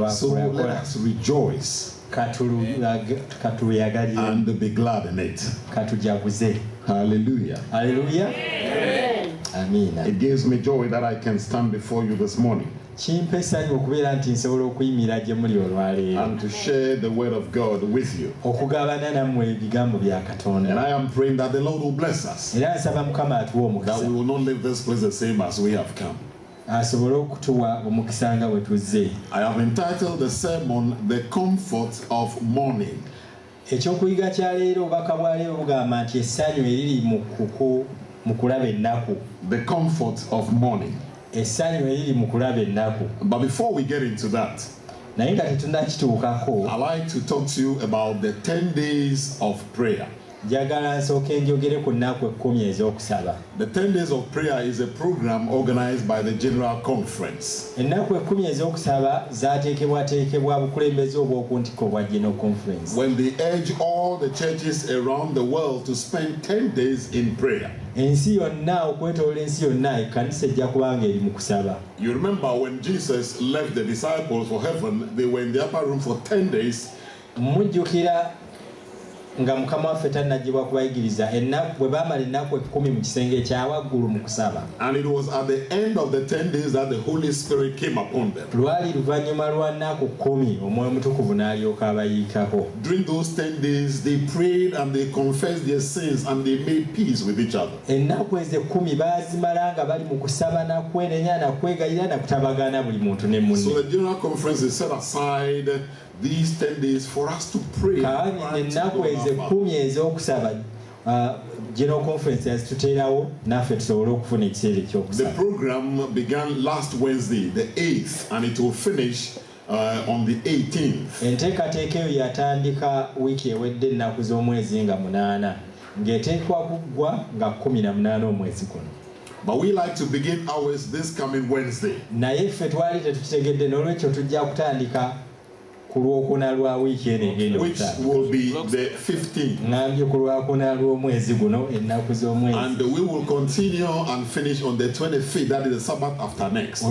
So let us rejoice and be glad in it. Hallelujah. Hallelujah. Amen. It gives me joy that I can stand before you this morning and to share the word of God with you. And I am praying that the Lord will bless us, that we will not leave this place the same as we have come. I have entitled the sermon, The Comfort of Mourning. The comfort of mourning. But before we get into that, I'd like to talk to you about the 10 days of prayer. The 10 days of prayer is a program organized by the General Conference. When they urge all the churches around the world to spend 10 days in prayer. You remember when Jesus left the disciples for heaven, they were in the upper room for 10 days. And it was at the end of the 10 days that the Holy Spirit came upon them. During those 10 days, they prayed and they confessed their sins and they made peace with each other. So the General Conference is set aside these 10 days for us to pray. The program began last Wednesday, the 8th, and it will finish on the 18th. But we like to begin ours this coming Wednesday. Which will be the 15th. And we will continue and finish on the 25th, that is the Sabbath after next.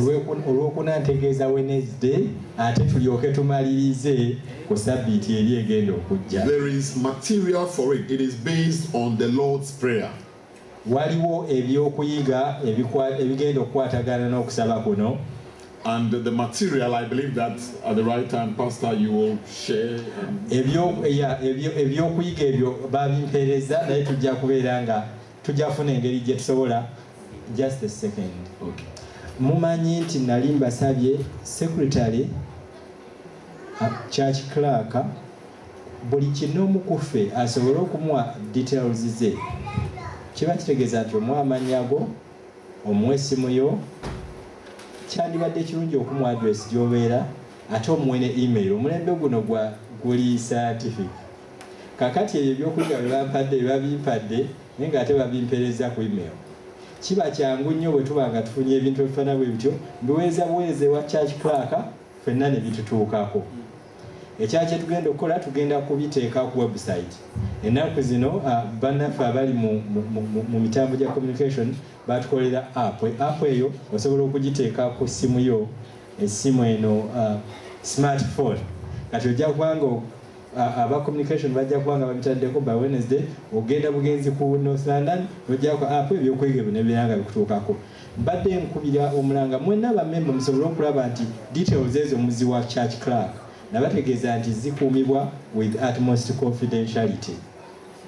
There is material for it. It is based on the Lord's Prayer. And the material, I believe that at the right time, Pastor, you will share. Just a second. Okay. Mumanyi nti nali mbasabye secretary church clerk buli kinoomu kuffe asobole okumuwa details ze. Kiba kitegeeza nti omuwa amanyago, omuwa essimu yo, kyandibadde kirungi okumuwa address gy'obeera, ate omuwe ne email. Omulembe guno guli scientific. Kakati ebyo ebyokuyiga bye bampadde biba bimpadde naye ng'ate babimpeereza ku email. Kiba kyangu nnyo bwe tuba nga tufunye ebintu ebifaana bwe bityo, mbiweeza buweereze wa church clerk, ffenna ne bitutuukako. Ekyakye tugenda okukola, tugenda kubiteeka ku website. Ennaku zino bannaffe abali mu mitambo gya communication batukolera app eyo osobola okugiteeka ku ssimu yo, essimu eno smartphone. Kati ojja kubanga aba communication bajja kubanga babitaddeko by Wednesday, ogenda bugenzi ku North London, ojja ku app ebyokuyiga bino ebiranga bikutuukako. Mbadde nkubira omulanga mwenna abamemba musobole okulaba nti details ezo muziwa church clerk. Nabategeeza nti zikuumibwa with utmost confidentiality.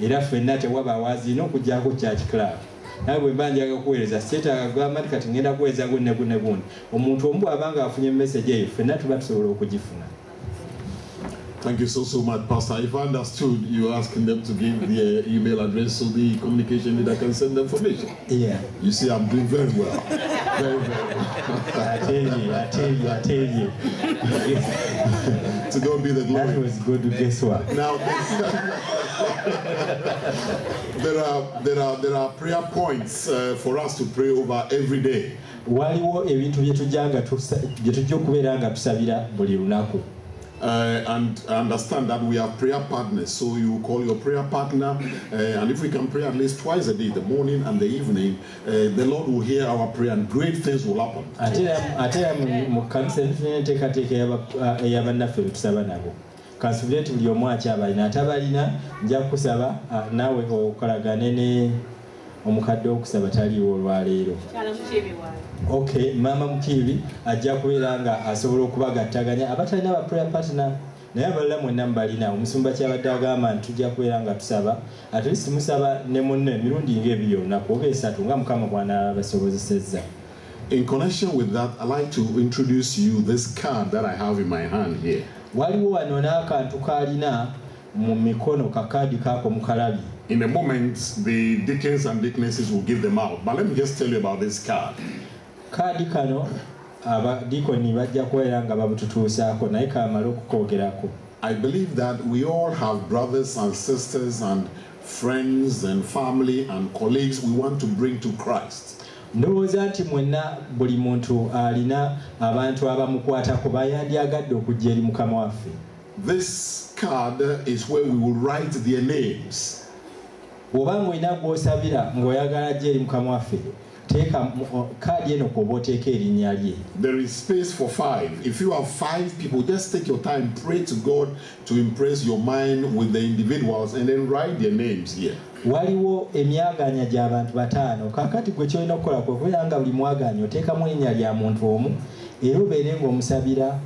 Era ffenna tewaba waazina okuggyako church clerk. Nawe bwe mba njaga kuweereza seetaaga gamba nti kati ngenda kuweereza gunne gundi. Omuntu omu abanga afunye message eyo ffenna tuba tusobola okugifuna. Thank you so much, Pastor. If I understood, you asking them to give their email address so the communication leader can send them information. Yeah. You see, I'm doing very well. Very, very well. I tell you. To God be the glory. That was good. Guess what? Now, there are prayer points for us to pray over every day. Waliwo ebintu bye tujja okubeera nga tusabira buli lunaku. and understand that we have prayer partners. So you call your prayer partner, and if we can pray at least twice a day, the morning and the evening, the Lord will hear our prayer and great things will happen. Kansubuleti buli omu akyabalina atabalina nja kusaba naawe okolagane ne omukadde okusaba taliiwo olwaleero. Okay, Mama Mukibi ajja kubeera nga asobola okubagattaganya abatalina ba prayer partner naye abalala mwenna mubalina. Omusumba kyabadde agamba nti tujja kubeera nga tusaba at least musaba ne munne emirundi ng'ebiri olunaku oba esatu nga Mukama bw'anaabasobozesezza. In connection with that, I'd like to introduce you this card that I have in my hand here. Waliwo wano n'akantu kaalina mu mikono kakaadi kaako mukalabi. In a moment, the deacons and deaconesses will give them out. But let me just tell you about this card. Kaadi kano abadikoni bajja kubeera nga babututuusaako naye kamala okukoogerako. I believe that we all have brothers and sisters and friends and family and colleagues we want to bring to Christ. Ndowooza nti mwenna buli muntu alina abantu abamukwatako bayandyagadde okujja eri Mukama waffe. This card is where we will write their names. Bw'oba ng'olina gw'osabira ng'oyagala ajja eri Mukama waffe teeka kaadi eno kw'oba oteeka erinnya lye. There is space for 5. If you have 5 people, just take your time, pray to God to impress your mind with the individuals and then write their names here. Waliwo emyaganya gy'abantu 5 kakati gwe kyolina okukola kwe kubeera nga buli mwaganya oteekamu erinnya lya muntu omu era obeere ng'omusabira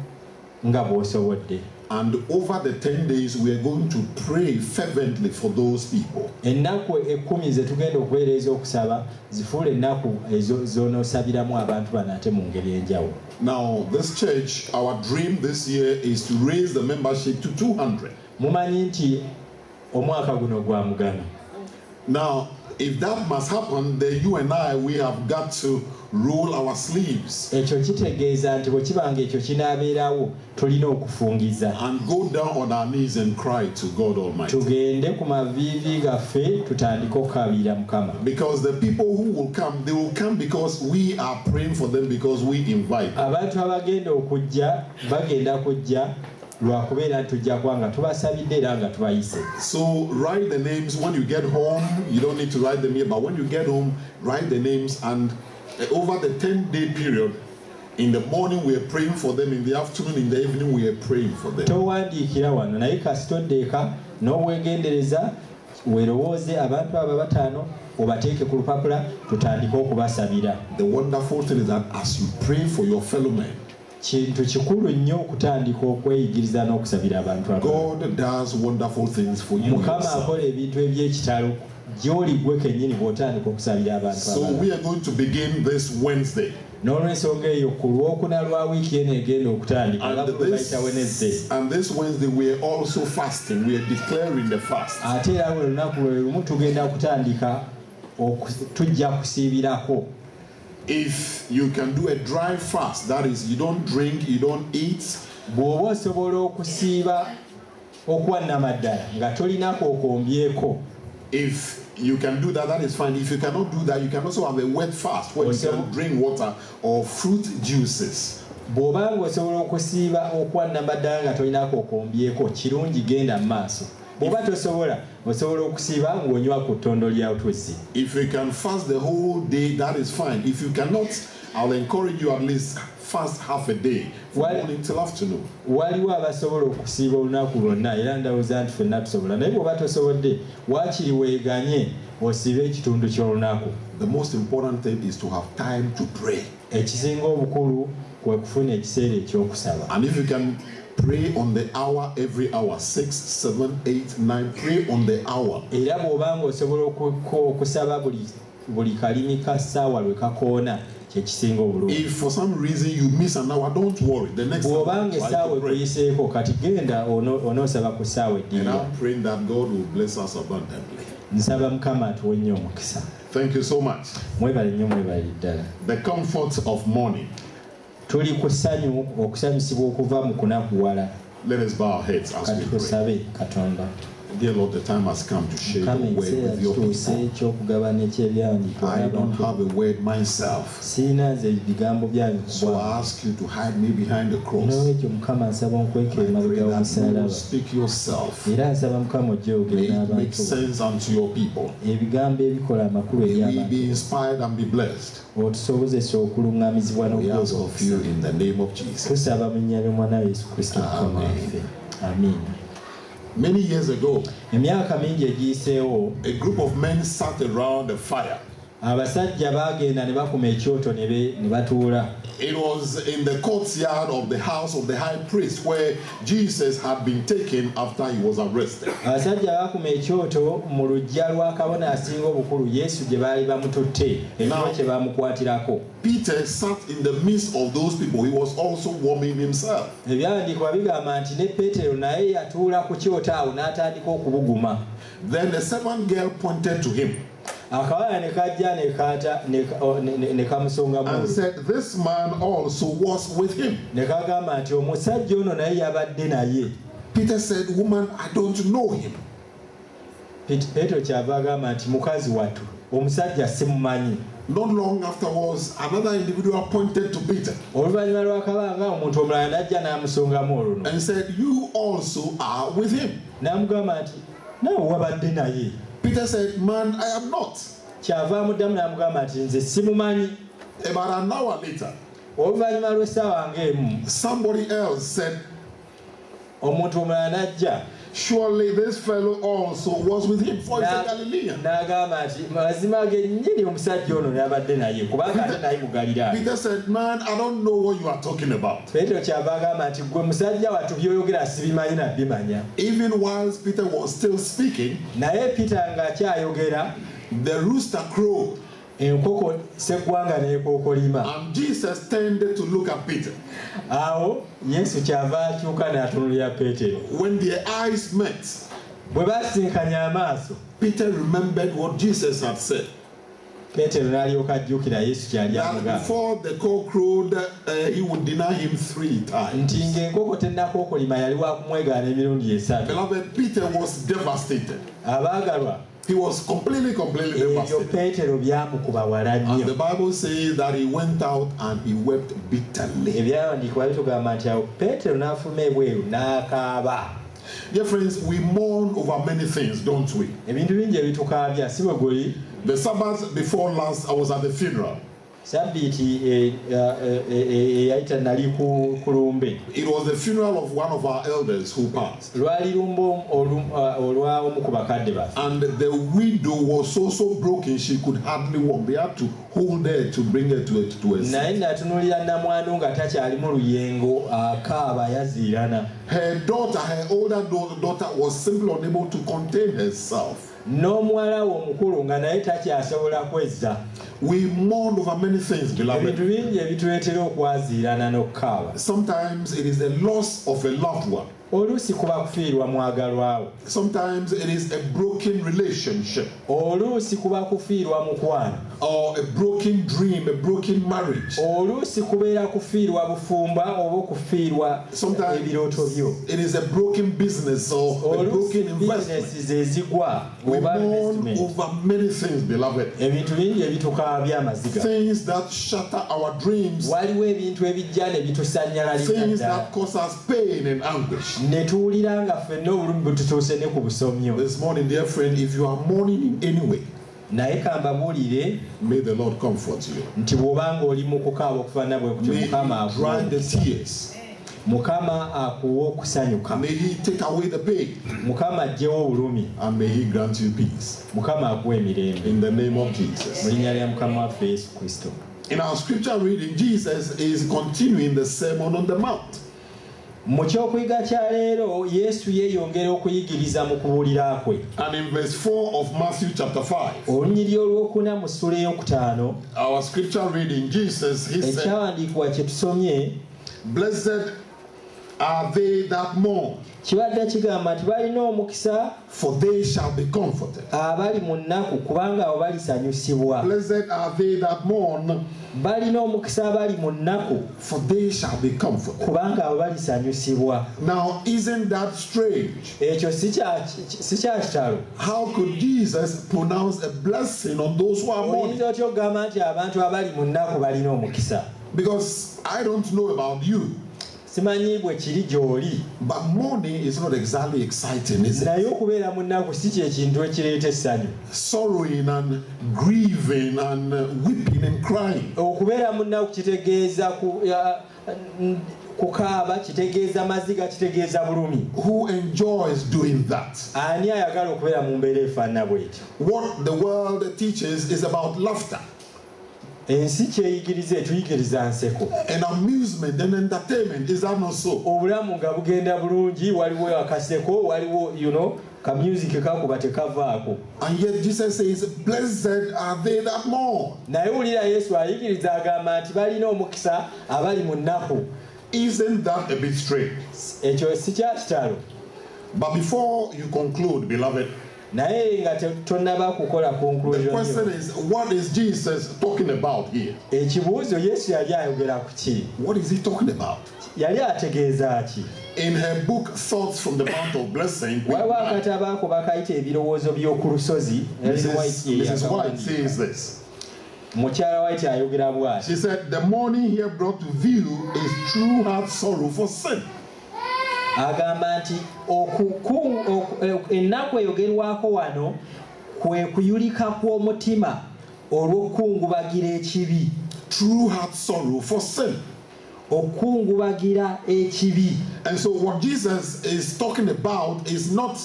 nga bw'osobodde. And over the 10 days we are going to pray fervently for those people. Ennaku 10 ze tugenda okuweereza okusaba zifuule ennaku z'onoosabiramu abantu bano ate mu ngeri enjawulo. Now this church, our dream this year is to raise the membership to 200. Mumanyi nti omwaka guno gwa mugano. Now if that must happen, then you and I, we have got to roll our sleeves ekyo kitegeeza nti bwe kibanga ekyo kinaabeerawo tulina okufungiza and go down on our knees and cry to God Almighty. Tugende ku maviivi gaffe tutandike okukabira Mukama. Because the people who will come, they will come because we are praying for them, because we invite them. Abantu abagenda okujja bagenda kujja lwakubeera tujja kwanga tubasabidde era nga tubayise. So write the names when you get home. You don't need to write them here, but when you get home, write the names, and over the 10-day period, in the morning we are praying for them, in the afternoon, in the evening we are praying for them. Towandiikira wano naye kasitoddeeka n'obwegendereza weerowooze abantu abo 5 obateeke ku lupapula tutandike okubasabira. The wonderful thing is that as you pray for your fellow men, kintu kikulu nnyo okutandika okweyigiriza n'okusabira abantu abo. God does wonderful things for you. Mukama akola ebintu eby'ekitalo gy'oli gwe kennyini bw'otandika okusabira abantu abo. So we are going to begin this Wednesday. N'olw'ensonga eyo ku lwokuna lwa wiiki eno egenda okutandika and this Wednesday we are also fasting. We are declaring the fast. Ate era bwe lunaku lwe lumu tugenda kutandika tujja kusiibirako. If you can do a dry fast, that is, you don't drink, you don't eat. Bw'oba osobola okusiiba okwannamaddala nga tolinako okombyeko. If you can do that, that is fine. If you cannot do that, you can also have a wet fast where you can drink water or fruit juices. Bw'oba ng'osobola okusiiba okwannamaddala nga tolinako okombyeko kirungi genda mu maaso. Bw'oba tosobola osobola okusiiba ng'onywa ku ttondo lya tuzzi. If you can fast the whole day, that is fine. If you cannot, I'll encourage you at least fast half a day from morning till afternoon. Waliwo abasobola okusiiba olunaku lwonna era ndowooza nti ffenna tusobola naye bw'oba tosobodde waakiri weeganye osiibe ekitundu ky'olunaku. The most important thing is to have time to pray. Ekisinga obukulu kwe kufuna ekiseera ekyokusaba. And if you can pray on the hour, every hour, 6, 7, 8, 9, pray on the hour. Era bw'oba ng'osobola okusaba buli kalimi ka ssaawa lwe kakoona kyekisinga obulungi. If for some reason you miss an hour, don't worry. The next bw'oba ng'essaawa ekuyiseeko kati genda onoosaba ku ssaawa eddirira. And I'm praying that God will bless us abundantly. Nsaba Mukama atuwe nnyo omukisa. Thank you so much. Mwebale nnyo mwebale ddala. The comfort of morning. Tuli ku ssanyu okusanyusibwa okuva mu kunakuwala. Let us bow our heads as we pray. Katusabe Katonda. Dear Lord, the time has come to share Mukama the word ekiseera with your kituuse people. ekyokugabana eky'ebyawandiikibwa I don't n'abantu. have a word myself, Siina nze bigambo byange so kubwa. I ask you to hide me behind the cross. N'olwekyo Mukama nsaba onkweka I pray emabega that you will w'omusaalaba. speak yourself. Era nsaba Mukama ojje May ogere it make n'abantu. sense unto your people. Ebigambo ebikola amakulu eri May we abantu. be inspired and be blessed. Otusobozesa okuluŋŋamizibwa We ask of you n'okuloza. in the name of Jesus. Tusaba mu nnya ly'omwana wa Yesu Kristo Mukama Amen. waffe. Amiina. Many years ago, Emyaka mingi egiyiseewo, a group of men sat around a fire. abasajja baagenda ne bakuma ekyoto ne batuula. It was in the courtyard of the house of the high priest where Jesus had been taken after he was arrested. Abasajja baakuma ekyoto mu luggya lwa kabona asinga obukulu Yesu gye baali bamututte ekiro kye bamukwatirako. Peter sat in the midst of those people. He was also warming himself. Ebyawandiikibwa bigamba nti ne Peetero naye yatuula ku kyoto awo n'atandika okubuguma. Then the servant girl pointed to him Akawala ne kajja ne kamusongamu and said, "This man also was with him." ne kagamba nti omusajja ono naye yabadde naye. Peter said, "Woman, I don't know him." Peetero kyava agamba nti mukazi wattu omusajja simumanyi. Not long afterwards, another individual pointed to Peter Oluvannyuma lw'akabanga omuntu omulala n'ajja n'amusongamu oluno and said, "You also are with him." n'amugamba nti naawe wabadde naye. Peter said, "Man, I am not." Kyava amuddamu n'amugamba nti nze simumanyi. About an hour later, Oluvannyuma lw'essaawa ng'emu somebody else said, omuntu omulala n'ajja "Surely this fellow also was with him, for he's a Galilean." n'agamba nti mazima gennyini omusajja ono yabadde naye kubanga ate naye mu Ggaliraaya. Peter said, "Man, I don't know what you are talking about." Peetero kyava agamba nti gwe musajja wattu by'oyogera sibimanyi na bimanya. Even whilst Peter was still speaking, Naye Peter ng'akyayogera, the rooster crowed, enkoko sseggwanga n'ekookolima. and Jesus tended to look at Peter. Awo Yesu kyava akyuka n'atunuulira Peetero. When their eyes met, Bwe basinkanya amaaso, Peter remembered what Jesus had said, Peetero n'alyoka ajjukira Yesu kyali that amugamba before the cock crowed, he would deny him 3 times. nti ng'enkoko tennakookolima yali wa kumwegaana emirundi 3. Beloved, Peter was devastated. Abaagalwa, He was completely ebyo devastated. Peetero byamukuba wala And nnyo. the Bible says that he went out and he wept bitterly. Ebyawandiikibwa bitugamba nti awo Peetero n'afuluma ebweru n'akaaba. Dear friends, we mourn over many things, don't we? Ebintu bingi ebitukaabya si bwe guli. The Sabbath before last, I was at the funeral. Sabbiiti eyayita nali ku lumbe. It was the funeral of one of our elders who passed. Lwali lumbo olwa omu ku bakadde baffe. And the widow was so broken she could hardly walk. They had to hold her to bring her to a seat. Naye natunuulira nnamwandu nga takyali mu luyengo akaaba yaziirana. Her older daughter was simply unable to contain herself. N'omuwala we omukulu nga naye takyasobola kwezza. We mourn over many things, beloved. Ebintu bingi ebituleetera okwaziirana n'okukaaba. Sometimes it is the loss of a loved one. Oluusi kuba kufiirwa mwagalwawo. Sometimes it is a broken relationship, Oluusi kuba kufiirwa mukwano. or a broken dream, a broken marriage. Oluusi kubeera kufiirwa bufumba oba kufiirwa Sometimes ebirooto byo. it is a broken business or a Oluusi broken investment. bizinesi zezigwa We oba mourn investment. over many things, beloved. Ebintu bingi ebitukaabya amaziga. Things that shatter our dreams, Waliwo ebintu ebijja ne bitusannyalaliza things ddala. that cause us pain and anguish. Ne tuwulira nga ffenna obulumi bututuuse ne ku busomyo. This morning, dear friend, if you are mourning in any way, Naye kambabuulire may the Lord comfort you. nti bw'obanga oli mu kukaaba okufaanana bwe kutyo May Mukama He dry the akuwe. tears. Mukama akuwe okusanyuka. May He take away the pain. Mukama aggyewo obulumi. And may He grant you peace. Mukama akuwe emirembe. In the name of Mu Jesus. linnya lya Mukama waffe Yesu Kristo. In our scripture reading, Jesus is continuing the Sermon on the Mount. Mu kyokuyiga kya leero Yesu yeeyongera okuyigiriza mu kubuulira kwe. And in verse 4 of Matthew chapter 5, Olunyiriri olwokuna mu ssula ey'okutaano, our scripture reading, Jesus, He said, ekyawandiikibwa kye tusomye, "Blessed are they that mourn, kibadde kigamba nti balina omukisa for they shall be comforted. abali mu nnaku kubanga abo balisanyusibwa. Blessed are they that mourn, balina omukisa abali mu nnaku for they shall be comforted. kubanga abo balisanyusibwa. Now, isn't that strange? Ekyo si kya kitalo. How could Jesus pronounce a blessing on those who are mourning? Oyinza otya okugamba nti abantu abali mu nnaku balina omukisa? Because I don't know about you, simanyi bwe kiri gy'oli, but mourning is not exactly exciting, is it? naye okubeera mu nnaku si kyekintu ekireeta essanyu. Sorrowing and grieving and weeping and crying. Okubeera mu nnaku kitegeeza kukaaba, kitegeeza maziga, kitegeeza bulumi. Who enjoys doing that? Ani ayagala okubeera mu mbeera efaanana bw'etyo? What the world teaches is about laughter ensi kyeyigiriza etuyigiriza nseko and amusement and entertainment. Is that not so? obulamu nga bugenda bulungi, waliwo akaseko, waliwo ka music kakuba tekavaako. And yet Jesus says, blessed are they that mourn. Naye wulira Yesu ayigiriza agamba nti balina omukisa abali mu nnaku. Isn't that a bit strange? Ekyo si kya kitalo. But before you conclude, beloved, naye nga tonnaba kukola the conclusion. question is, what is Jesus talking about here? Ekibuuzo Yesu yali ayogera ku ki? What is he talking about? Yali ategeeza ki? In her book, Thoughts from the Mount of Blessing, waliwo akatabo ako bakayita ebirowoozo by'oku lusozi. Mrs. White says this. Mukyala White ayogera bw'ati. She said, the mourning here brought to view is true heart sorrow for sin. Agamba nti ennaku eyogerwako wano kwe kuyulika kw'omutima olw'okukungubagira ekibi. True heart sorrow for sin. Okukungubagira ekibi. And so what Jesus is talking about is not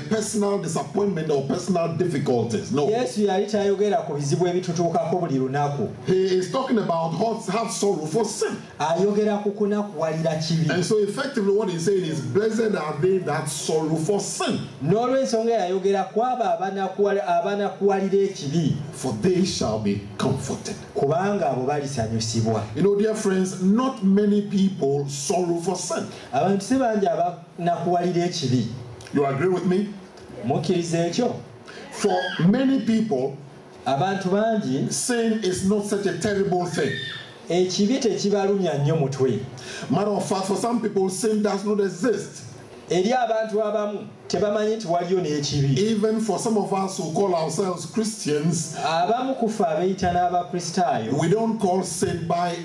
personal disappointment or personal difficulties. No. Yesu yali tayogera ku bizibu ebitutuukako buli lunaku. He is talking about heart sorrow for sin. Ayogera ku kunakuwalira kibi. And so effectively what he's saying is, blessed are they that sorrow for sin. N'olw'ensonga yayogera ku abo abanakuwalira ekibi. For they shall be comforted. Kubanga abo balisanyusibwa. You know, dear friends, not many people sorrow for sin. Abantu si bangi abanakuwalira ekibi. You agree with me? Mukkiriza ekyo? For many people, abantu bangi sin is not such a terrible thing. Ekibi tekibalumya nnyo mutwe. Matter of fact, for some people, sin does not exist. Eri abantu abamu tebamanyi nti waliyo n'ekibi. Even for some of us who call ourselves Christians, abamu kufa abeeyita n'abakristaayo, we don't call sin by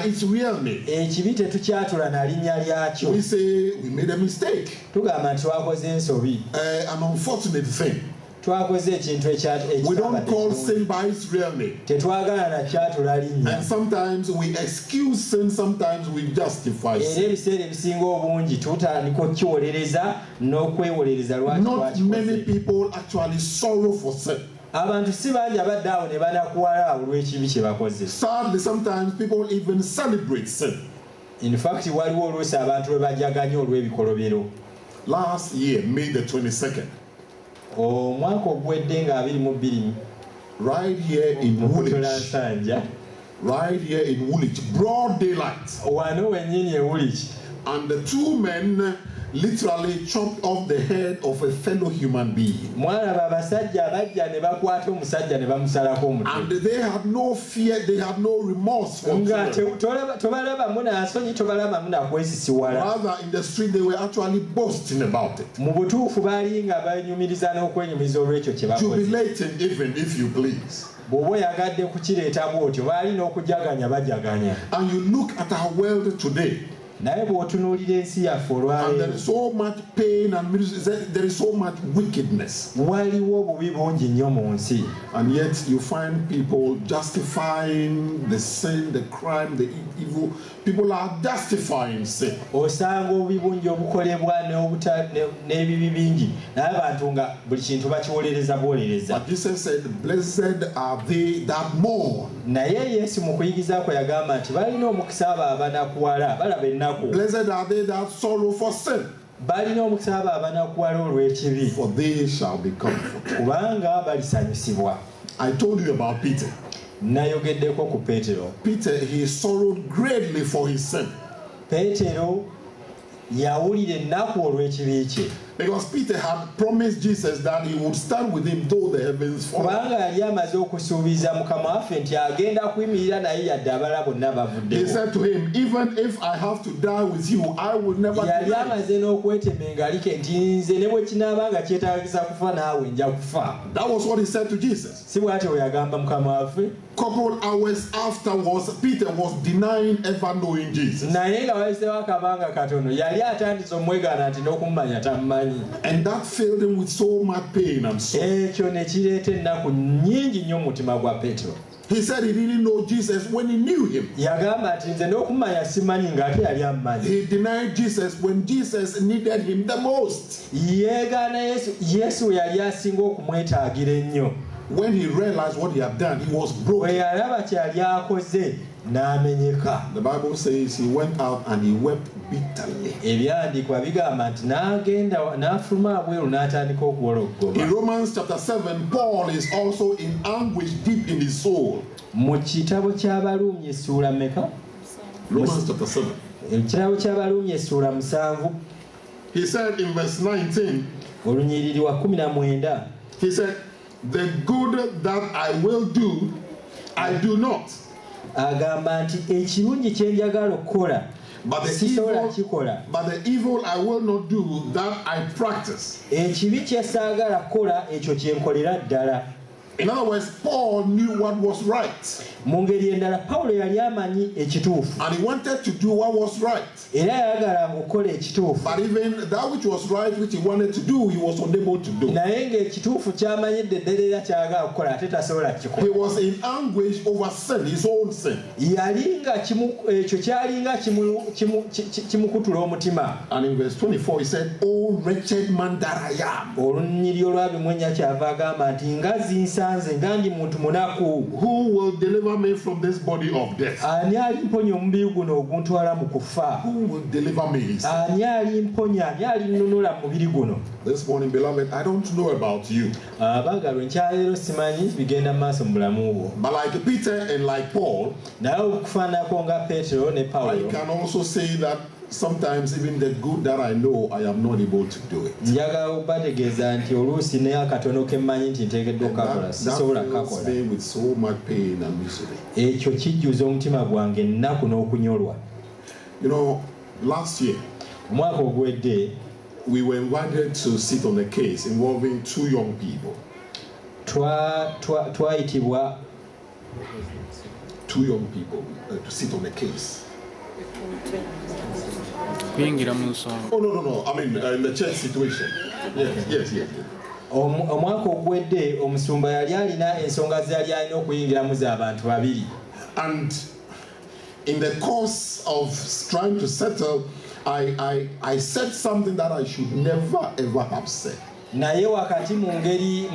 its real name. ekibi tetukyatula na linnya lyakyo. We say we made a mistake, tugamba nti twakoze ensobi, an unfortunate thing. twakoze ekintu We don't call sin by its real name. tetwagala na kyatula linnya. And sometimes we excuse sin, sometimes we justify era sin. ebiseera ebisinga obungi tutandika okukyolereza n'okwewolereza lwaki Not many twakikoze. people actually sorrow for sin. abantu si bangi abadde awo ne banakuwala olw'ekibi kye bakoze. Sadly, sometimes people even celebrate sin. In fact waliwo oluusi abantu lwe bajaganya olw'ebikolobero. Last year, May the 22nd, omwaka ogwedde nga 22 right here in Woolwich, Nsanja, right here in Woolwich, broad daylight, wano wennyini e Woolwich, and the two men literally chopped off the head of a fellow human being. mwalaba abasajja abajja ne bakwata omusajja ne bamusalako omutwe. And they had no fear, they had no remorse for nga it. tobalabamu nasonyi, tobalabamu nakwesisiwala. Rather, in the street, they were actually boasting about it, mu butuufu baali nga benyumiriza n'okwenyumiza olw'ekyo kye bakoze. jubilating even, if you please. bw'oba oyagadde kukireeta bw'otyo baali n'okujaganya bajaganya. And you look at our world today, naye bw'otunuulira ensi yaffe and olwaleero, there is so much pain and misery, there is so much wickedness. waliwo obubi bungi nnyo mu nsi. And yet you find people justifying the sin, the crime, the evil. People are justifying sin. osanga obubi bungi obukolebwa n'ebibi bingi, naye abantu nga buli kintu bakiwolereza bwolereza. But Jesus said, blessed are they that mourn. naye Yesu mu kuyigiza kwe yagamba nti balina omukisa abo abanakuwala balaba ennaku. Blessed are they that sorrow for sin, balina omukisa abo abanakuwala olw'ekibi, for they shall be comforted. kubanga balisanyusibwa. I told you about Peter. nayogeddeko ku Peetero. Peter, he sorrowed greatly for his sin. Peetero yawulira ennaku olw'ekibi kye. Because Peter had promised Jesus that he would stand with him though the heavens fall. Kubanga yali amaze okusuubiza Mukama waffe nti agenda kuyimirira naye yadde abala bonna He bavuddewo. said to him, even if I have to die with you, I will never Yali deny. amaze n'okwetema engalike nti nze ne bwe kinaaba nga kyetaagisa kufa naawe nja kufa. That was what he said to Jesus. Si bw'atyo bwe yagamba Mukama waffe. Couple hours afterwards, Peter was denying ever knowing Jesus. Naye nga wayiseewo akabanga katono yali atandise omwegaana nti n'okumumanya tamumanyi. And that filled him with so much pain and sorrow. Ekyo ne kireeta ennaku nnyingi nnyo mu mutima gwa Petero. He said he didn't know Jesus when he knew him. Yagamba nti nze n'okumanya simanyi ng'ate yali amumanyi. He denied Jesus when Jesus needed him the most. Yeegaana Yesu yali asinga okumwetaagira ennyo. When he realized what he had done, he was Bwe broken. yalaba kyali akoze n'amenyeka. The Bible says he went out and he wept bitterly. Ebyandiikwa bigamba nti n'agenda n'afuluma abweru n'atandika okuwologgoba. In Romans chapter 7, Paul is also in anguish deep in his soul. Mu kitabo ky'Abaluumi essuula mmeka? Romans chapter 7. Ekitabo ky'Abaluumi essuula 7. He said in verse 19, Olunyiriri wa 19. he said, the good that I will do, I do not. Agamba nti ekirungi kye njagala okukola But the sisobola evil, kikola. but the evil I will not do, that I practice. Ekibi kye saagala kukola ekyo kye nkolera ddala. In other words, Paul knew what was right. Mu ngeri endala Pawulo yali amanyi ekituufu And he wanted to do what was right. era yayagalanga okukola ekituufu. But even that which was right, which he wanted to do, he was unable to do. Naye ng'ekituufu ky'amanyidde ddala era kyagala okukola ate tasobola He kikola. was in anguish over sin, his own sin. Yali nga ekyo kyalinga kimukutula omutima. And in verse 24, he said, "Oh wretched man that I am, Olunyiriri olwabimwenya kyava agamba nti nga zinsanze nga ndi muntu munaku. who will deliver me from this body of death? Ani alimponya omubiri guno oguntwala mu kufa? Who will deliver me?" He said. Ani alimponya, ani alinnunula mu mubiri guno? This morning, beloved, I don't know about you, Abaagalwa enkyaleero simanyi bigenda mu maaso mu bulamu bwo. but like Peter and like Paul, Naye okufaananako nga Peetero ne I Pawulo, can also say that sometimes even the good that I know, I am not able to do it. njagala okubategeeza nti oluusi naye akatono ke mmanyi nti nteekeddwa And okukakola that sisobola fills kukakola. me with so much pain and misery. Ekyo kijjuza omutima gwange ennaku n'okunyolwa. You know, last year, Omwaka ogwedde we were invited to sit on a case involving two young people. twayitibwa Two young people to sit on a case. kuyingira mu nsonga. Oh, no. I mean, in the church situation. Yes. omwaka ogwedde omusumba yali alina ensonga zali alina okuyingiramu z'abantu babiri. And in the course of trying to settle, I said something that I should never ever have said. Naye wakati mu ngeri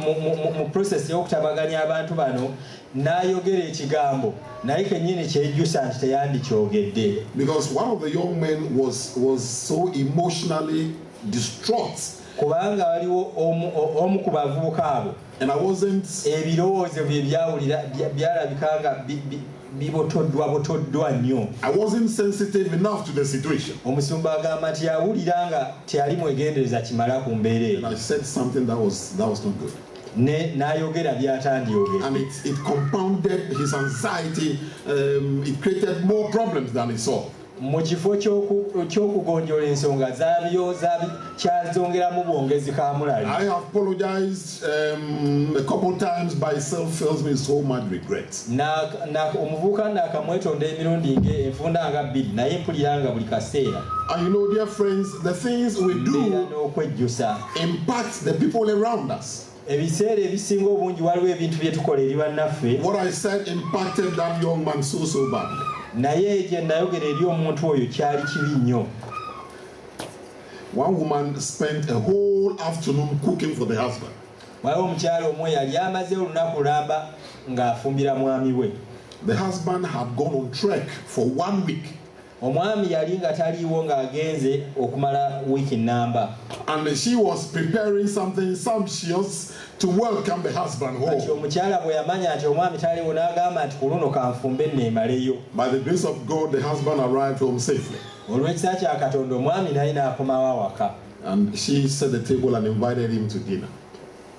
mu process y'okutabaganya abantu bano n'ayogera ekigambo naye kennyini kyejjusa nti teyandikyogedde. Because one of the young men was so emotionally distraught. Kubanga waliwo omu ku bavubuka abo And I wasn't ebirowoozo bye byawulira byalabika nga bibotoddwa nnyo. I wasn't sensitive enough to the situation. Omusumba agamba nti yawulira nga teyali mwegendereza kimala ku mbeera And eyo I said something that was not good. n'ayogera by'atandiyogera. And it compounded his anxiety. It created more problems than it solved. Mu kifo ky'okugonjola ensonga kyazongeramu bwongezi kamulali. I have apologized a couple times, but it still fills me with so much regret. Omuvubuka naakamwetonda emirundi enfunda nga bbiri naye mpulira nga buli kaseera And you know, dear friends, the things we mbeera do n'okwejjusa. impact the people around us. Ebiseera ebisinga obungi waliwo ebintu bye tukola eri bannaffe What I said impacted that young man so badly. naye gye nayogera eri omuntu oyo kyali kibi nnyo. One woman spent a whole afternoon cooking for the husband. Waliwo omukyala omwe yali amaze olunaku lamba ng'afumbira mwami we. The husband had gone on trek for 1 week. Omwami yali nga taliiwo ng'agenze okumala wiiki nnamba. And she was preparing something sumptuous to welcome the husband Kati home. omukyala bwe yamanya nti omwami taliiwo n'agamba nti ku luno kanfumbe nneemaleyo. By the grace of God, the husband arrived home safely. olw'ekisa kya Katonda omwami naye n'akomawo awaka. And she set the table and invited him to dinner.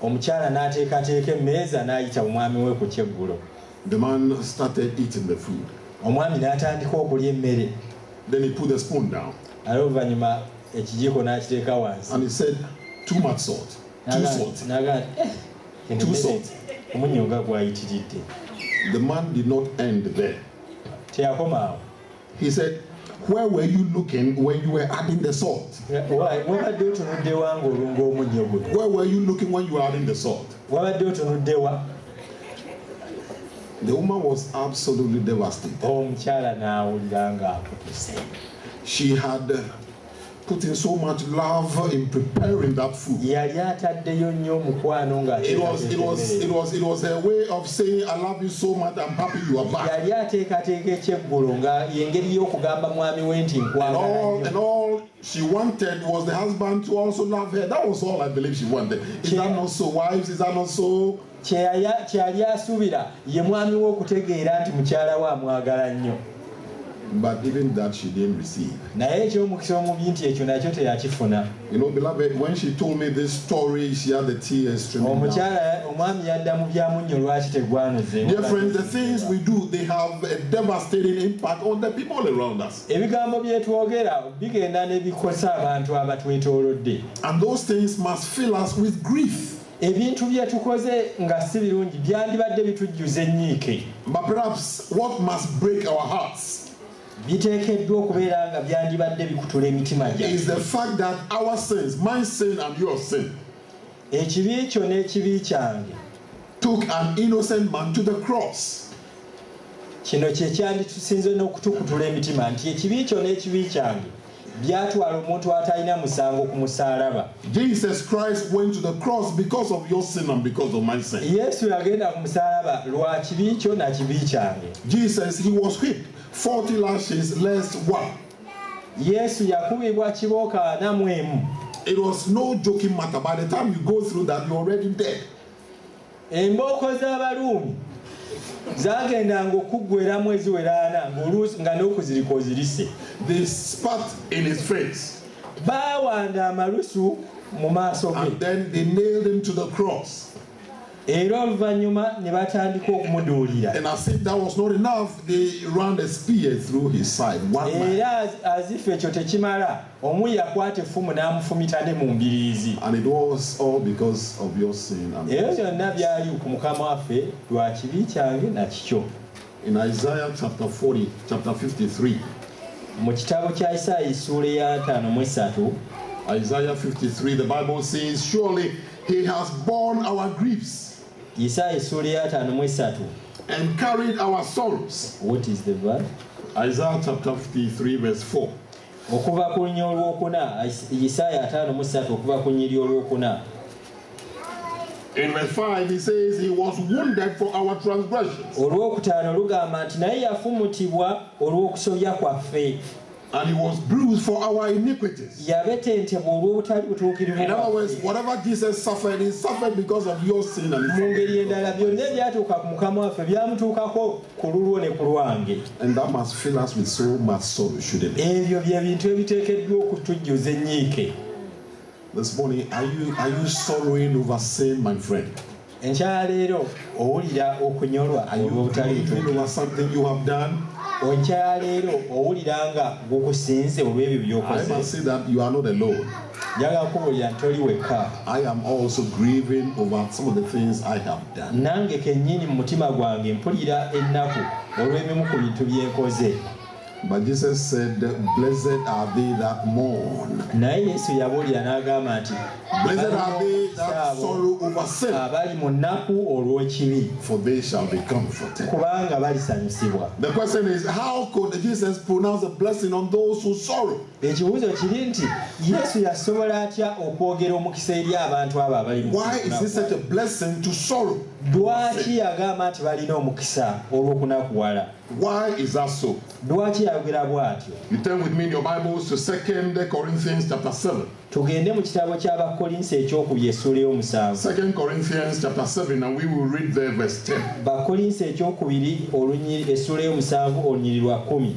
Omukyala n'ateekateeka emmeeza n'ayita omwami we ku kyeggulo. The man started eating the food. Omwami n'atandika okulya emmere. Then he put the spoon down. Oluvannyuma ekijiiko n'akiteeka wansi. And he said, too much salt. Too salt. Too salt. Omunnyo nga gwayitiridde. The man did not end there. Teyakomaawo. He said, where were you looking when you were adding the salt? Wabadde otunudde wa ng'olunga omunnyo guno? Where were you looking when you were adding the salt? Wabadde otunudde wa? The woman was absolutely devastated. Omukyala n'awulira ng'aputuse. She had put in so much love in preparing that food. Yali ataddeyo nnyo omukwano nga It was her way of saying, I love you so much, I'm happy you are back. Yali ateekateeka ekyeggulo nga y'engeri y'okugamba mwami we nti nkwagala. And all she wanted was the husband to also love her. That was all I believe she wanted. Is that not so, wives? Is that not so? Kyali asuubira ye mwami we okutegeera nti mukyala we amwagala nnyo. But even that she didn't receive. Naye eky'omukisa omubi nti ekyo nakyo teyakifuna. You know, beloved, when she told me this story, she had the tears streaming down. Omukyala omwami yadda mu byamunnyo lwaki tegwanoze. Dear friends, the things we do, they have a devastating impact on the people around us. Ebigambo bye twogera bigenda ne bikosa abantu abatwetoolodde. And those things must fill us with grief. Ebintu bye tukoze nga si birungi byandibadde bitujjuza ennyiike. But perhaps what must break our hearts biteekeddwa okubeera nga byandibadde bikutula emitima gyaffe. Is the fact that our sins, my sin and your sin, ekibi kyo n'ekibi kyange, took an innocent man to the cross. Kino kye kyanditusinze n'okutukutula emitima nti ekibi kyo n'ekibi kyange byatwala omuntu atalina musango ku musaalaba. Jesus Christ went to the cross because of your sin and because of my sin. Yesu yagenda ku musaalaba lwa kibi kyo na kibi kyange. Jesus, he was whipped 40 lashes less one. Yesu yakubibwa kibooka 41. It was no joking matter. By the time you go through that, you're already dead. Embooko z'Abaruumi zagendanga okuggweramu eziwera 4 nga n'okuzirika ozirise. They spat in his face. Baawanda amalusu mu maaso ge. And then they nailed him to the cross. Era oluvannyuma ne batandika okumuduulira. And as if that was not enough, they ran a spear through his side. Era azifa ekyo tekimala, omu yakwata effumu n'amufumita ne mu mbiriizi. And it was all because of your sin. Era byonna byali ku Mukama waffe lwa kibi kyange na kikyo. In Isaiah chapter 53. Mu kitabo kya Isaiah ssuula ya 53. Isaiah 53, the Bible says, surely he has borne our griefs. Isaiah ssuula ya 53. And carried our sorrows. What is the verse? Isaiah chapter 53 verse 4. Okuva ku nnya olwokuna, Isaiah 53 okuva ku nnyiri olwokuna. In verse 5 he says he was wounded for our transgressions. Olwokutaano lugamba nti naye yafumutibwa olw'okusobya kwaffe. And he was bruised for our iniquities. Yabetentebwa olw'obutali butuukirivu. In other words, whatever Jesus suffered, he suffered because of your sin and mu ngeri endala byonna ebyatuuka ku Mukama waffe byamutuukako ku lulwo ne ku lwange. And that must fill us with so much sorrow, shouldn't it? Ebyo bye bintu ebiteekeddwa okutujjuza ennyiike. This morning, are you sorrowing over sin, my friend? Enkyaleero owulira okunyolwa olw'obutali butuukirivu. Over something you have done? Enkyaleero owulira nga gukusinze olw'ebyo by'okoze. I must say that you are not alone. Njagala kubuulira nti toli wekka. I am also grieving over some of the things I have done. Nange kennyini mu mutima gwange mpulira ennaku olw'ebimu ku bintu bye nkoze. But Jesus said, blessed are they that mourn. Naye Yesu yabuulira n'agamba nti blessed are they that sorrow over sin, abali mu nnaku olw'ekibi, for they shall be comforted. kubanga balisanyusibwa. The question is, how could Jesus pronounce a blessing on those who sorrow? Ekibuuzo kiri nti Yesu yasobola atya okwogera omukisa eri abantu abo abali mu Why is this such a blessing to sorrow? Lwaki yagamba nti balina omukisa olw'okunakuwala? Why is that so? Lwaki yayogera bw'atyo? You turn with me in your Bibles to 2 Corinthians chapter 7. Tugende mu kitabo ky'Abakolinsi ekyokubiri essuula y'omusanvu. 2 Corinthians chapter 7, and we will read there verse 10. Bakolinsi ekyokubiri essuula y'omusanvu olunyiri lwa 10.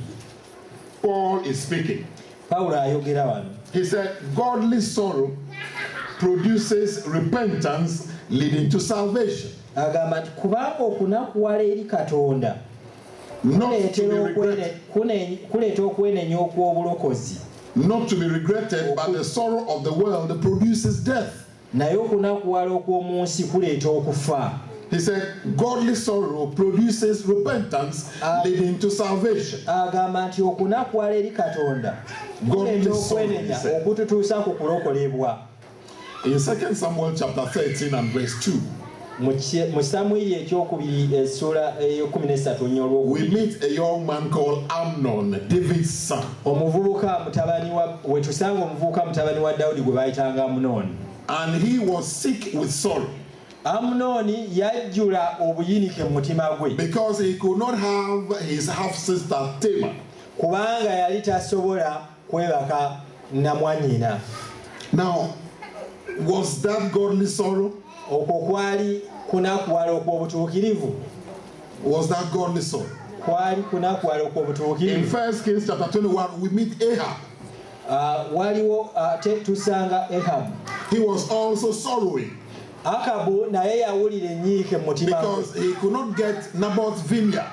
Paul is speaking. Pawulo ayogera wano. He said, godly sorrow produces repentance leading to salvation. Agamba nti kubanga okunakuwala eri Katonda kuleeta okwenenya okw'obulokozi. Not to be regretted, but the sorrow of the world produces death. Naye okunakuwala okw'omu nsi kuleeta okufa. He said, godly sorrow produces repentance leading to salvation. Agamba nti okunakuwala eri Katonda kuleeta okwenenya okututuusa ku kulokolebwa. In 2 Samuel chapter 13 and verse 2, mu Samwiri ekyokubiri essula ey'okuminesatu we meet a young man called Amnon, David's son. Omuvubuka mutabani wa wetusanga omuvubuka mutabani wa Dawudi gwe bayitanga Amunoni. And he was sick with sorrow. Amunoni yajjula obuyinike mu mutima gwe. Because he could not have his half-sister Tamar. Kubanga yali tasobola kwebaka na mwannyina. Now, was that godly sorrow? Okwo kwali kunakuwala okw'obutuukirivu. Was that godly sorrow? Kwali kunakuwala okw'obutuukirivu. In 1 Kings chapter 21, we meet Ahab. Waliwo tusanga Ahab. He was also sorrowing. Akabu naye yawulira enyiike mu mutima gwe. Because he could not get Naboth's vineyard.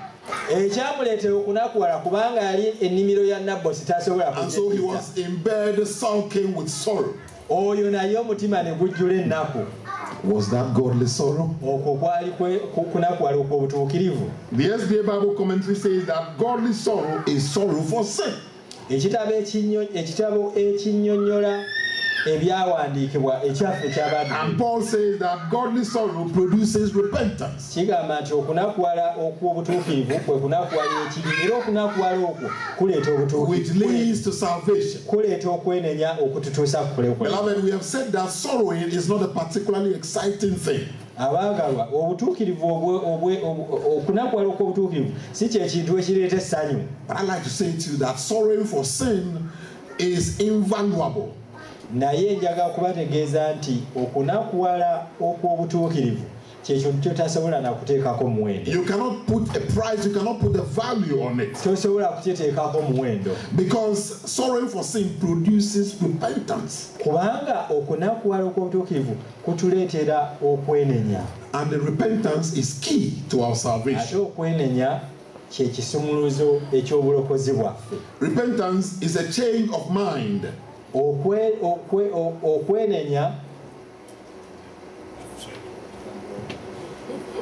Ekyamuleetera okunakuwala kubanga yali ennimiro ya Nabosi tasobola kugikiriza. And so he was in bed sulking with sorrow. Oyo naye omutima ne gujjula ennaku. Was that godly sorrow? Okwo kwali kunakuwala okw'obutuukirivu. The SDA Bible commentary says that godly sorrow is sorrow for sin. Ekitabo ekinnyonnyola ebyawandiikibwa ekyaffe eky'abaddu. And Paul says that godly sorrow produces repentance. Kigamba nti okunakuwala okw'obutuukirivu kwe kunakuwala ekibi, era okunakuwala okwo kuleeta obutuukirivu. Which leads to salvation. Kuleeta okwenenya okututuusa ku kulekwera. Beloved, we have said that sorrowing is not a particularly exciting thing. Abaagalwa, obutuukirivu okunakuwala okw'obutuukirivu si kye kintu ekireeta essanyu. But I'd like to say to you that sorrowing for sin is invaluable. Naye njagala kubategeeza nti okunakuwala okw'obutuukirivu kyekyo kyotasobola nakuteekako muwendo. You cannot put a price, you cannot put a value on it. Tosobola kukiteekako muwendo. Because sorrowing for sin produces repentance. Kubanga okunakuwala okw'obutuukirivu kutuleetera okwenenya. And the repentance is key to our Ate salvation. okwenenya kye kisumuluzo eky'obulokozi bwaffe. Repentance is a change of mind. Okwenenya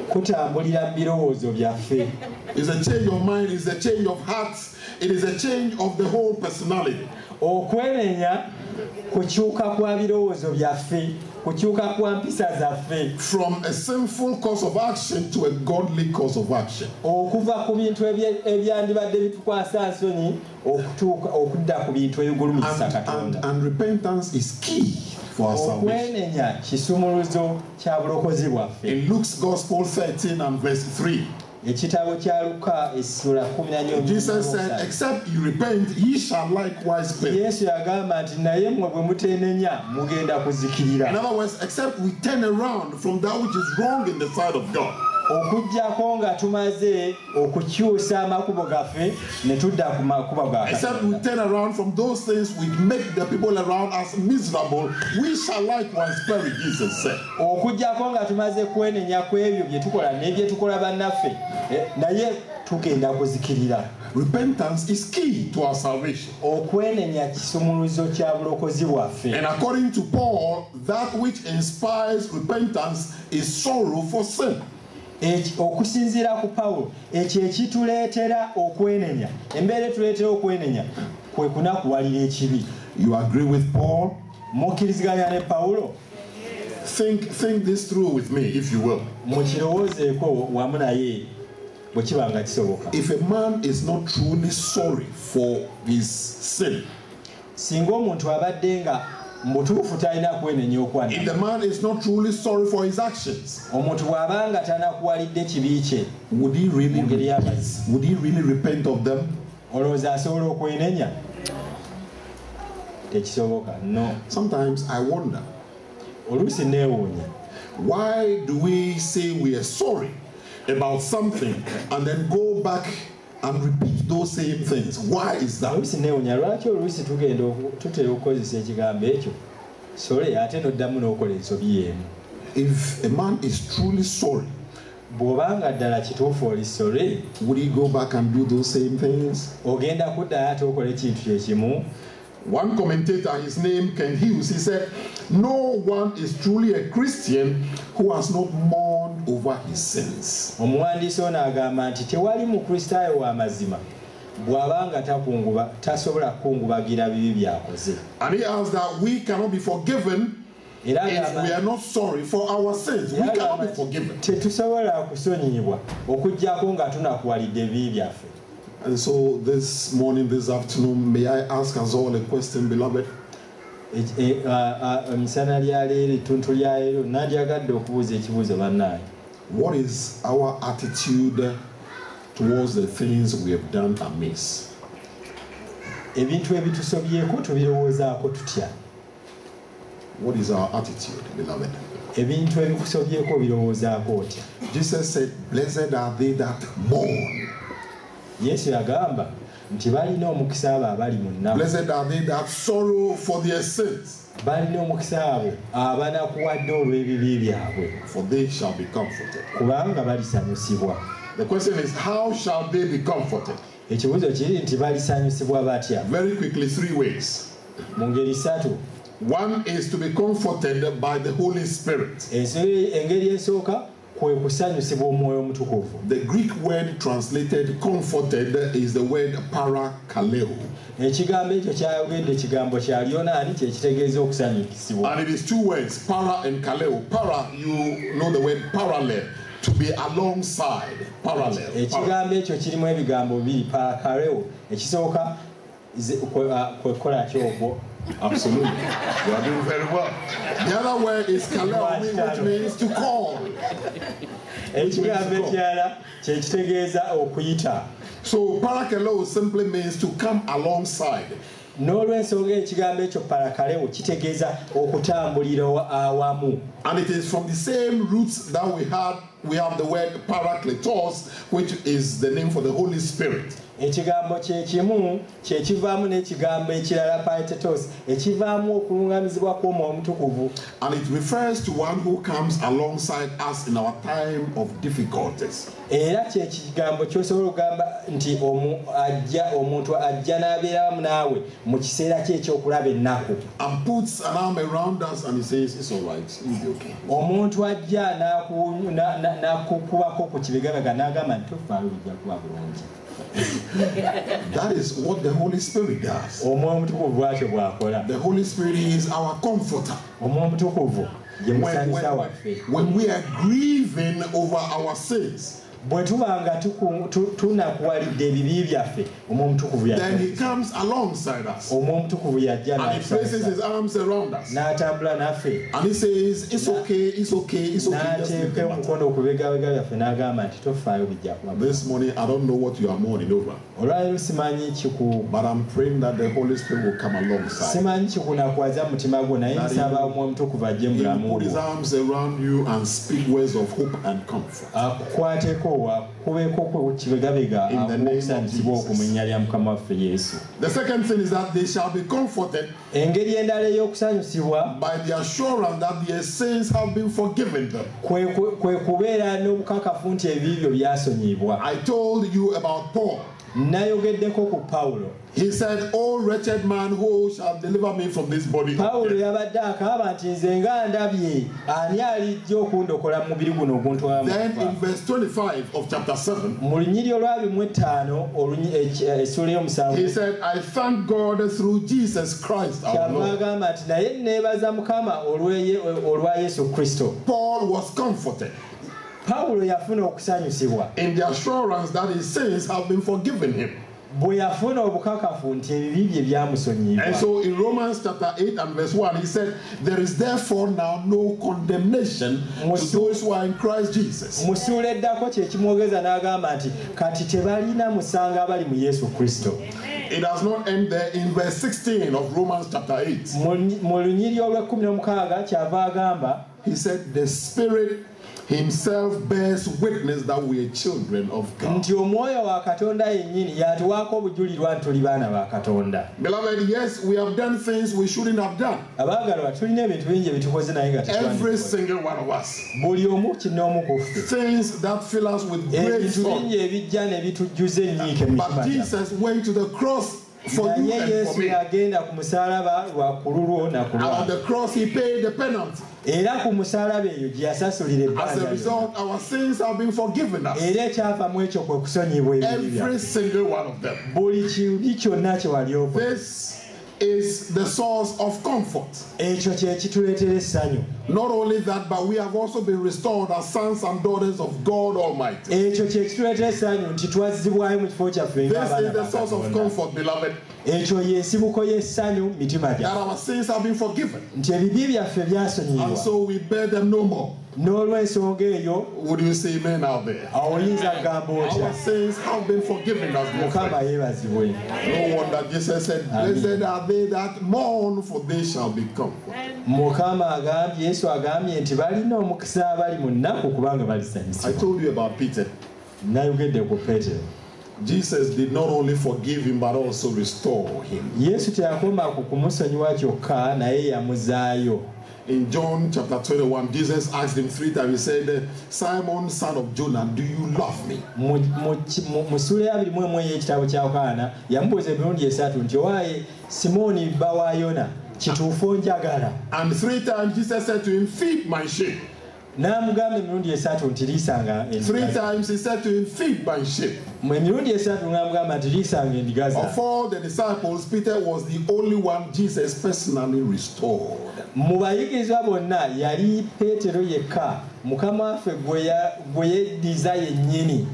kutambulira mu birowoozo byaffe. It's a change of mind, it's a change of heart, it is a change of the whole personality. Okwenenya kukyuka kwa birowoozo byaffe, kukyuka kwa mpisa zaffe. From a sinful course of action to a godly course of action. Okuva ku bintu ebyandibadde bitukwasa nsonyi okudda ku bintu ebigulumizisa Katonda. And repentance is key for our salvation. Okwenenya kisumuluzo kya bulokozi bwaffe. In Luke's Gospel 13 and verse 3, Ekitabo kya Luka essula 14. Jesus said, except you repent, ye shall likewise perish. Yesu yagamba nti naye mmwe bwe muteenenya mugenda kuzikirira. In other words, except we turn around from that which is wrong in the sight of God. Okujjako nga tumaze okukyusa amakubo gaffe ne tudda ku makubo ga Except we turn around from those things which make the people around us miserable, we shall likewise perish, Jesus said. Okujjako nga tumaze kwenenya ku ebyo bye tukola n'ebye tukola bannaffe naye tugenda kuzikirira. Repentance is key to our salvation. Okwenenya kisumuluzo kya bulokozi bwaffe. And according to Paul, that which inspires repentance is sorrow for sin. Okusinziira ku Pawulo ekyo ekituleetera okwenenya, embeera etuleetera okwenenya kwe kunakuwalira ekibi. You agree with Paul? Mukkiriziganya ne Pawulo? Think this through with me, if you will. Mukirowoozeeko wamu naye bwe kiba nga kisoboka. If a man is not truly sorry for his sin, Singa omuntu abadde nga mbutuufu talina kwenenya okwanna. if the man is not truly sorry for his actions, Omuntu bw'abanga tanakuwalidde kibi kye, would he really repent of them? olowooza asobola okwenenya? Tekisoboka. No. Sometimes I wonder, Oluusi neewuunya. why do we say we are sorry about something and then go back and repeat those same things. Why is that? oluusi neewunya lwaki oluusi tutera okukozesa ekigambo ekyo sole ate noddamu n'okola ensobi y'emu. If a man is truly sorry, bw'obanga ddala kituufu oli sole, would he go back and do those same things? ogenda kuddayo ate okola ekintu kye kimu. One commentator, his name Ken Hughes, he said, no one is truly a Christian who has not mourned over his sins. Omuwandiisi ono agamba nti tewali mukristaayo w'amazima bw'abanga tasobola kukungubagira bibi byakoze. And he adds that we cannot be forgiven if we are not sorry for our sins. We cannot be forgiven. Tetusobola kusonyiyibwa okuggyako nga tunakuwalidde ebibi byaffe. And so this morning, this afternoon, may I ask us all a question, beloved? Emisana lya leero ettuntu lya leero nandyagadde okubuuza ekibuuzo bannaaye. What is our attitude towards the things we have done amiss? Ebintu ebitusobyeko tubirowoozaako tutya? What is our attitude, beloved? Ebintu ebikusobyeko birowoozaako otya? Jesus said, blessed are they that mourn. Yesu yagamba nti balina omukisa abo abali mu nnaku. Blessed are they that sorrow for their sins. Balina omukisa abo abanakuwadde olw'ebibi byabwe. For they shall be comforted. Kubanga balisanyusibwa. The question is, how shall they be comforted? Ekibuuzo kiri nti balisanyusibwa batya? Very quickly, 3 ways. Mu ngeri 3. One is to be comforted by the Holy Spirit. Engeri esooka kwe kusanyusibwa omwoyo omutukuvu. The Greek word translated comforted is the word parakaleo. Ekigambo ekyo kyayogedde ekigambo kya Lyonaani kye kitegeeza okusanyukisibwa. And it is 2 words, para and kaleo. Para, you know the word parallel, to be alongside. Parallel. Ekigambo ekyo kirimu ebigambo bibiri, parakaleo. Ekisooka kwe kukola kyogwo. Absolutely. You are doing very well. The other word is kaleo, which means to call. Ekigambo ekirala kye kitegeeza okuyita. So parakaleo simply means to come alongside. N'olw'ensonga ekigambo ekyo parakaleo kitegeeza okutambulira awamu. And it is from the same roots that we have the word parakletos, which is the name for the Holy Spirit. Ekigambo kye kimu kye kivaamu n'ekigambo ekirala paitetos ekivaamu okulungamizibwa kw'omwoyo omutukuvu. And it refers to one who comes alongside us in our time of difficulties. Era kye kigambo ky'osobola okugamba nti omuntu ajja n'abeera wamu naawe mu kiseera kye ekyokulaba ennaku. And puts an arm around us and he says, it's all right, you'll be okay. Omuntu ajja n'akukubako ku kibegabega n'agamba nti tofaayo bijja kuba bulungi. That is what the Holy Spirit does. The Holy Spirit is our comforter. When we are grieving over our sins, then he comes alongside us and he places his arms around us and he says, it's okay, it's okay, it's okay. This morning I don't know what you are mourning over, but I'm praying that the Holy Spirit will come alongside. That he will put his arms around you and speak words of hope and comfort. In the name of Jesus. The second thing is that they shall be comforted by the assurance that their sins have been forgiven them. I told you about Paul. He said, "Oh wretched man, who shall deliver me from this body?" Then in verse 25 of chapter 7, he said, "I thank God through Jesus Christ our Lord." Paul was comforted in the assurance that his sins have been forgiven him. And so in Romans chapter 8 and verse 1, he said, "There is therefore now no condemnation to those who are in Christ Jesus." It does not end there. In verse 16 of Romans chapter 8, he said, "The Spirit himself bears witness that we are children of God. nti omwoyo wa Katonda yennyini yatuwaako obujulirwa nti tuli baana ba Katonda. Beloved, yes, we have done things we shouldn't have done. Abaagalwa, tulina ebintu bingi ebitukoze naye nga Every tetwandikoze. single one of us. Buli omu kinoomu ku ffe. Things that fill us with great Ebintu sorrow. bingi ebijja ne bitujjuza ennyiike mu But mitima gyaffe. Jesus went to the cross for you Naye and for Yesu me. yagenda ku musaalaba lwa ku lulwo na ku And on lwange. the cross, he paid the penalty. Era ku musaalaba eyo gye yasasulira As a ebbanja lyonna. result, our sins have been forgiven us. Era ekyavamu ekyo kwe kusonyibwa ebibi Every byaffe. single one of them. Buli kibi kyonna kye wali okola. This is the source of comfort. Ekyo kye kituleetera essanyu. Not only that, but we have also been restored as sons and daughters of God Almighty. Ekyo kye kituleetera essanyu nti twazzibwayo mu kifo kyaffe This ng'abaana is the ba source of Katonda. comfort, beloved, Ekyo y'ensibuko y'essanyu mitima that gyaffe. our sins have been forgiven. Nti ebibi byaffe And byasonyiyibwa. so we bear them no more. N'olw'ensonga eyo Would you say amen out there? oyinza kugamba otya. Our sins have been forgiven us, my Mukama friend. yeebazibwe. No wonder Jesus said, blessed are they that mourn, for they shall be comforted. Mukama agambye, Yesu agambye nti balina omukisa abali mu nnaku kubanga I balisanyusibwa. told you about Peter. Nayogedde ku Peetero. Jesus did not only forgive him, but also restore him. Yesu teyakoma ku kumusonyiwa kyokka naye yamuzaayo. In John chapter 21, Jesus asked him 3 times. He said, Simon, son of Jonah, do you love me? Mu ssula ya 21 y'ekitabo kya Yokaana yamubuuza emirundi esatu nti owaaye Simooni bba wa Yona kituufu onjagala? And 3 times Jesus said to him, feed my sheep. N'amugamba emirundi esatu nti liisanga 3 endiga. times he said to him, feed my sheep. Emirundi esatu n'amugamba nti liisanga endiga Of zange. all the disciples, Peter was the only one Jesus personally restored. Mu bayigirizwa bonna yali Peetero yekka Mukama waffe gwe yeddiza yennyini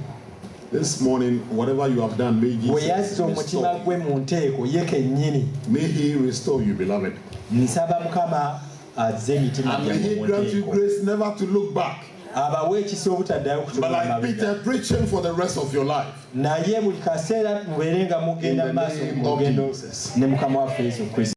This morning, whatever you have done, may bwe Jesus yazza omutima restore gwe mu nteeko ye kennyini. you. May he restore you, beloved. Nsaba Mukama azze emitima And may he gyammwe mu grant you nteeko. grace never to look back. Abawe ekisa obutaddayo But kutunula like mabega. Peter, preaching for the rest of your life. Naye buli kaseera mubeere nga mugenda In the mu maaso name mu of lugendo Jesus. ne Mukama waffe Yesu Kristo.